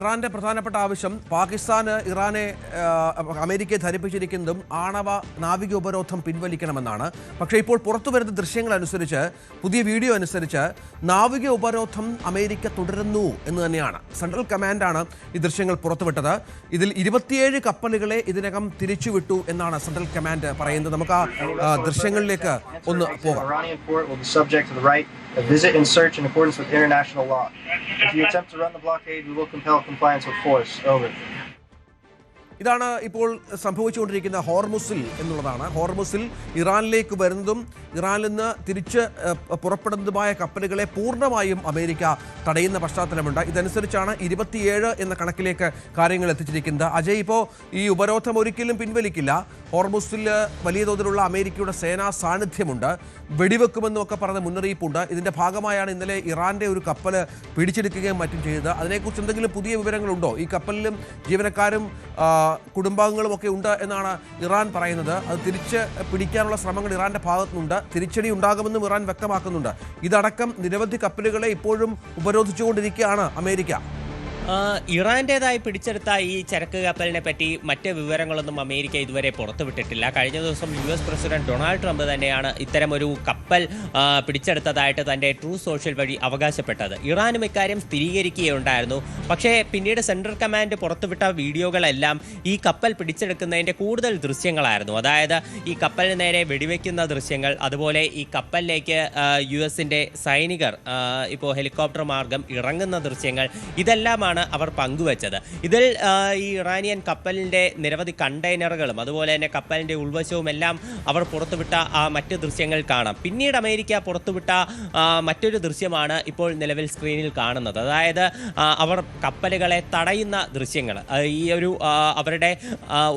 ഇറാന്റെ പ്രധാനപ്പെട്ട ആവശ്യം പാകിസ്ഥാന് ഇറാനെ അമേരിക്കയെ ധരിപ്പിച്ചിരിക്കുന്നതും ആണവ നാവിക ഉപരോധം പിൻവലിക്കണമെന്നാണ്. പക്ഷേ ഇപ്പോൾ പുറത്തുവരുന്ന ദൃശ്യങ്ങൾ അനുസരിച്ച്, പുതിയ വീഡിയോ അനുസരിച്ച് നാവിക ഉപരോധം അമേരിക്ക തുടരുന്നു എന്ന് തന്നെയാണ്. സെൻട്രൽ കമാൻഡാണ് ഈ ദൃശ്യങ്ങൾ പുറത്തുവിട്ടത്. ഇതിൽ 27 കപ്പലുകളെ ഇതിനകം തിരിച്ചുവിട്ടു എന്നാണ് സെൻട്രൽ കമാൻഡ് പറയുന്നത്. നമുക്ക് ആ ദൃശ്യങ്ങളിലേക്ക് ഒന്ന് പോകാം. A visit and search in accordance with international law. If you attempt to run the blockade, we will compel compliance with force. Over. ഇതാണ് ഇപ്പോൾ സംഭവിച്ചുകൊണ്ടിരിക്കുന്ന ഹോർമുസിൽ എന്നുള്ളതാണ്. ഹോർമുസിൽ ഇറാനിലേക്ക് വരുന്നതും ഇറാനിൽ നിന്ന് തിരിച്ച് പുറപ്പെടുന്നതുമായ കപ്പലുകളെ പൂർണ്ണമായും അമേരിക്ക തടയുന്ന പശ്ചാത്തലമുണ്ട്. ഇതനുസരിച്ചാണ് 27 എന്ന കണക്കിലേക്ക് കാര്യങ്ങൾ എത്തിച്ചിരിക്കുന്നത്. അജയ്, ഇപ്പോൾ ഈ ഉപരോധം ഒരിക്കലും പിൻവലിക്കില്ല. ഹോർമുസിൽ വലിയ തോതിലുള്ള അമേരിക്കയുടെ സേനാ സാന്നിധ്യമുണ്ട്. വെടിവെക്കുമെന്നും ഒക്കെ പറഞ്ഞ മുന്നറിയിപ്പുണ്ട്. ഇതിന്റെ ഭാഗമായാണ് ഇന്നലെ ഇറാന്റെ ഒരു കപ്പൽ പിടിച്ചെടുക്കുകയും മറ്റും ചെയ്തത്. അതിനെക്കുറിച്ച് എന്തെങ്കിലും പുതിയ വിവരങ്ങളുണ്ടോ? ഈ കപ്പലിലും ജീവനക്കാരും കുടുംബാംഗങ്ങളും ഒക്കെ ഉണ്ട് എന്നാണ് ഇറാൻ പറയുന്നത്. അത് തിരിച്ച് പിടിക്കാനുള്ള ശ്രമങ്ങൾ ഇറാന്റെ ഭാഗത്തുനിന്നുണ്ട്. തിരിച്ചടി ഉണ്ടാകുമെന്നും ഇറാൻ വ്യക്തമാക്കുന്നുണ്ട്. ഇതടക്കം നിരവധി കപ്പലുകളെ ഇപ്പോഴും ഉപരോധിച്ചുകൊണ്ടിരിക്കുകയാണ് അമേരിക്ക. ഇറാൻ്റേതായി പിടിച്ചെടുത്ത ഈ ചരക്ക് കപ്പലിനെ പറ്റി മറ്റ് വിവരങ്ങളൊന്നും അമേരിക്ക ഇതുവരെ പുറത്തുവിട്ടിട്ടില്ല. കഴിഞ്ഞ ദിവസം US പ്രസിഡന്റ് ഡൊണാൾഡ് ട്രംപ് തന്നെയാണ് ഇത്തരമൊരു കപ്പൽ പിടിച്ചെടുത്തതായിട്ട് തൻ്റെ ട്രൂ സോഷ്യൽ വഴി അവകാശപ്പെട്ടത്. ഇറാനും ഇക്കാര്യം സ്ഥിരീകരിക്കുകയുണ്ടായിരുന്നു. പക്ഷേ പിന്നീട് സെൻട്രൽ കമാൻഡ് പുറത്തുവിട്ട വീഡിയോകളെല്ലാം ഈ കപ്പൽ പിടിച്ചെടുക്കുന്നതിൻ്റെ കൂടുതൽ ദൃശ്യങ്ങളായിരുന്നു. അതായത് ഈ കപ്പലിന് നേരെ വെടിവെക്കുന്ന ദൃശ്യങ്ങൾ, അതുപോലെ ഈ കപ്പലിലേക്ക് US-ൻ്റെ സൈനികർ ഇപ്പോൾ ഹെലികോപ്റ്റർ മാർഗം ഇറങ്ങുന്ന ദൃശ്യങ്ങൾ, ഇതെല്ലാമാണ് അവർ പങ്കുവച്ചത്. ഇതിൽ ഈ ഇറാനിയൻ കപ്പലിൻ്റെ നിരവധി കണ്ടെയ്നറുകളും അതുപോലെ തന്നെ കപ്പലിൻ്റെ ഉൾവശവും എല്ലാം അവർ പുറത്തുവിട്ട മറ്റ് ദൃശ്യങ്ങൾ കാണാം. പിന്നീട് അമേരിക്ക പുറത്തുവിട്ട മറ്റൊരു ദൃശ്യമാണ് ഇപ്പോൾ നിലവിൽ സ്ക്രീനിൽ കാണുന്നത്. അതായത് അവർ കപ്പലുകളെ തടയുന്ന ദൃശ്യങ്ങൾ. ഈ ഒരു അവരുടെ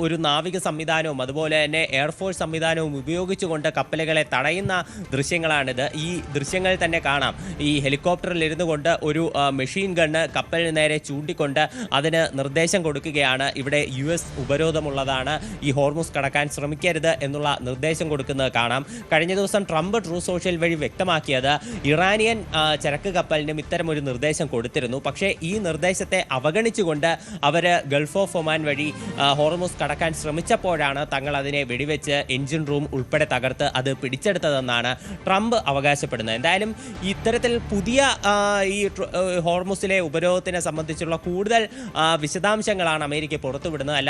ഒരു നാവിക സംവിധാനവും അതുപോലെ തന്നെ എയർഫോഴ്സ് സംവിധാനവും ഉപയോഗിച്ചുകൊണ്ട് കപ്പലുകളെ തടയുന്ന ദൃശ്യങ്ങളാണിത്. ഈ ദൃശ്യങ്ങൾ തന്നെ കാണാം. ഈ ഹെലികോപ്റ്ററിൽ ഇരുന്നു കൊണ്ട് ഒരു മെഷീൻ ഗണ്ണ് കപ്പലിന് നേരെ ചൂണ്ടിക്കൊണ്ട് അതിന് നിർദ്ദേശം കൊടുക്കുകയാണ്. ഇവിടെ US ഉപരോധമുള്ളതാണ്, ഈ ഹോർമുസ് കടക്കാൻ ശ്രമിക്കരുത് എന്നുള്ള നിർദ്ദേശം കൊടുക്കുന്നത് കാണാം. കഴിഞ്ഞ ദിവസം ട്രംപ് ട്രൂ സോഷ്യൽ വഴി വ്യക്തമാക്കിയത് ഇറാനിയൻ ചരക്ക് കപ്പലിനും ഇത്തരം ഒരു നിർദ്ദേശം കൊടുത്തിരുന്നു. പക്ഷേ ഈ നിർദ്ദേശത്തെ അവഗണിച്ചുകൊണ്ട് അവർ ഗൾഫ് ഓഫ് ഒമാൻ വഴി ഹോർമുസ് കടക്കാൻ ശ്രമിച്ചപ്പോഴാണ് തങ്ങൾ അതിനെ വെടിവെച്ച് എഞ്ചിൻ റൂം ഉൾപ്പെടെ തകർത്ത് അത് പിടിച്ചെടുത്തതെന്നാണ് ട്രംപ് അവകാശപ്പെടുന്നത്. എന്തായാലും ഇത്തരത്തിൽ പുതിയ ഈ ഹോർമുസിലെ ഉപരോധത്തിനെ സംബന്ധിച്ചുള്ള കൂടുതൽ വിശദാംശങ്ങളാണ് അമേരിക്ക പുറത്തുവിടുന്നത്.